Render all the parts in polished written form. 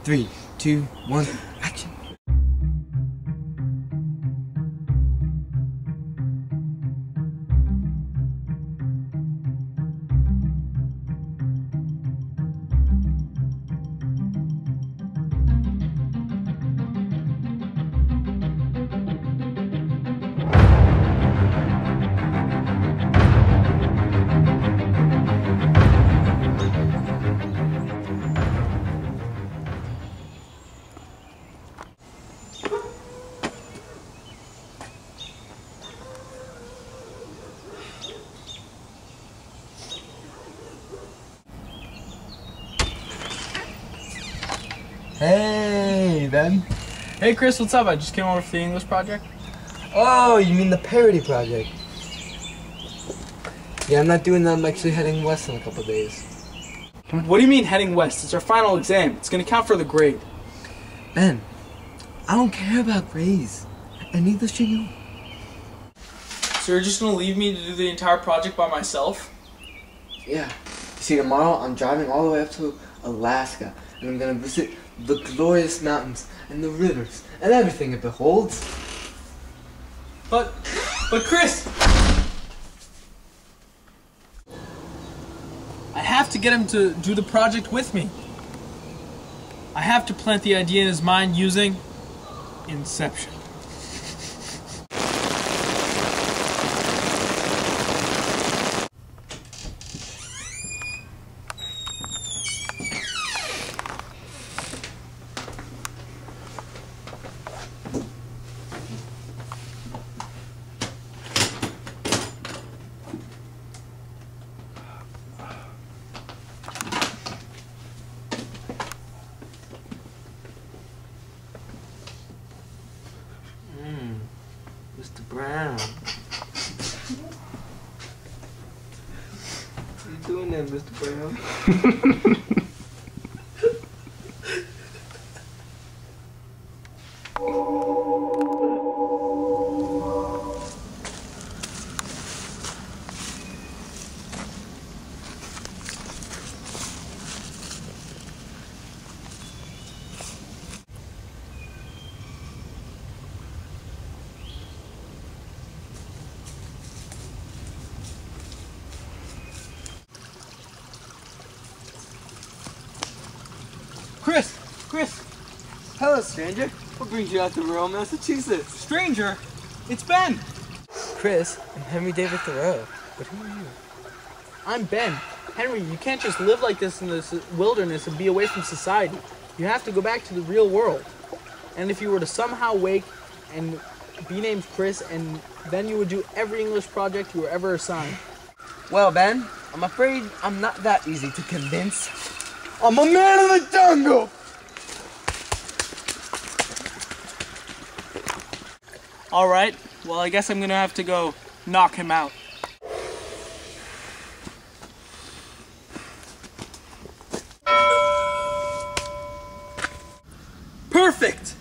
3, 2, 1, action. Hey, Ben. Hey Chris, what's up? I just came over for the English project. Oh, you mean the parody project? Yeah, I'm not doing that. I'm actually heading west in a couple of days. What do you mean heading west? It's our final exam. It's going to count for the grade. Ben, I don't care about grades. And neither should you. So you're just going to leave me to do the entire project by myself? Yeah. You see, tomorrow I'm driving all the way up to Alaska. And I'm going to visit the glorious mountains and the rivers and everything it beholds. But Chris! I have to get him to do the project with me. I have to plant the idea in his mind using Inception. Mr. Brown. What are you doing there, Mr. Brown? Chris! Hello, stranger. What brings you out to rural Massachusetts? Stranger? It's Ben! Chris, I'm Henry David Thoreau. But who are you? I'm Ben. Henry, you can't just live like this in this wilderness and be away from society. You have to go back to the real world. And if you were to somehow wake and be named Chris, and then you would do every English project you were ever assigned. Well, Ben, I'm afraid I'm not that easy to convince. I'm a man of the jungle! Alright, well I guess I'm gonna have to go knock him out. Perfect!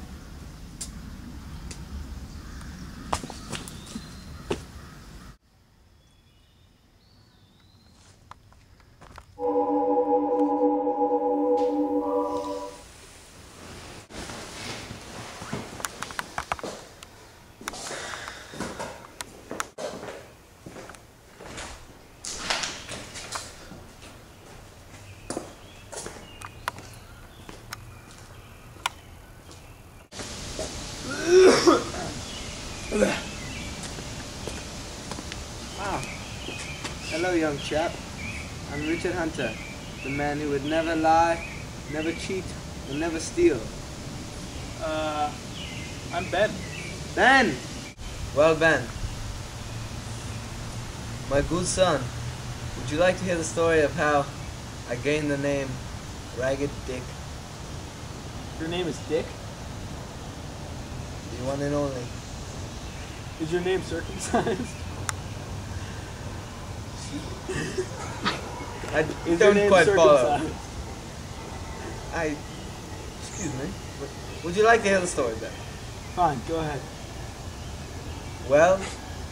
Wow. Hello, young chap. I'm Richard Hunter, the man who would never lie, never cheat, and never steal. I'm Ben. Ben! Well, Ben, my good son, would you like to hear the story of how I gained the name Ragged Dick? Your name is Dick? The one and only. Is your name circumcised? I Is don't your name quite follow. circumcised? Excuse me. Would you like to hear the story, Ben? Fine, go ahead. Well,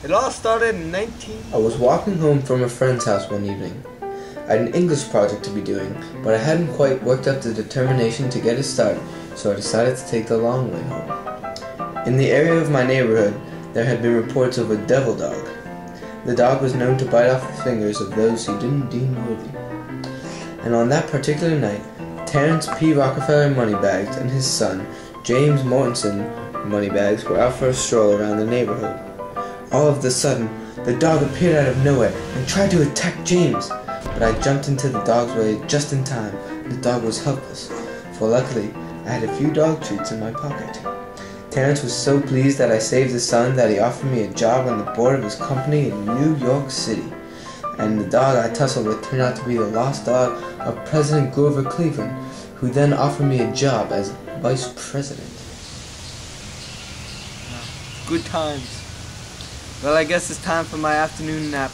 it all started in I was walking home from a friend's house one evening. I had an English project to be doing, but I hadn't quite worked up the determination to get it started, so I decided to take the long way home. In the area of my neighborhood, there had been reports of a devil dog. The dog was known to bite off the fingers of those he didn't deem worthy. And on that particular night, Terence P. Rockefeller Moneybags and his son, James Mortensen Moneybags, were out for a stroll around the neighborhood. All of a sudden, the dog appeared out of nowhere and tried to attack James, but I jumped into the dog's way just in time. The dog was helpless, for luckily, I had a few dog treats in my pocket. Terence was so pleased that I saved his son that he offered me a job on the board of his company in New York City. And the dog I tussled with turned out to be the lost dog of President Grover Cleveland, who then offered me a job as vice president. Good times. Well, I guess it's time for my afternoon nap.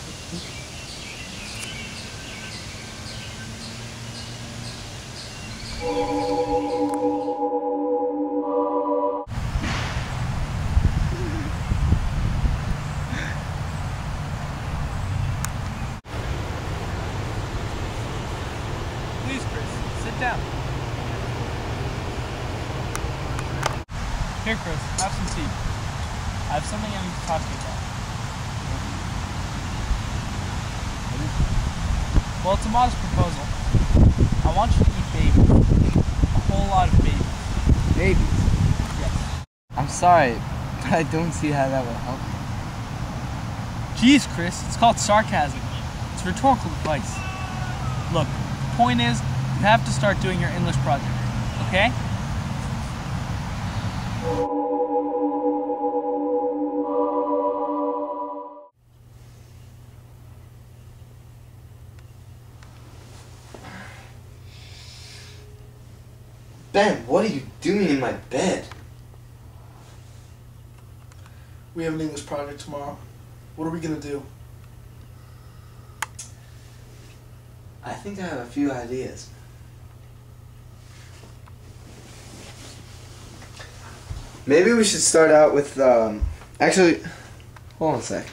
Please, Chris, sit down. Here, Chris, have some tea. I have something I need to talk to you about. Well, it's a modest proposal. I want you to eat babies. A whole lot of babies. Babies? Yes. I'm sorry, but I don't see how that will help. Jeez, Chris, it's called sarcasm. It's rhetorical advice. Look, the point is, you have to start doing your English project, okay? Ben, what are you doing in my bed? We have an English project tomorrow. What are we gonna do? I think I have a few ideas. Maybe we should start out with, actually, hold on a sec.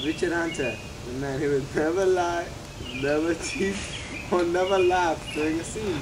Richard Hunter, the man who would never lie, never cheat, or never laugh during a scene.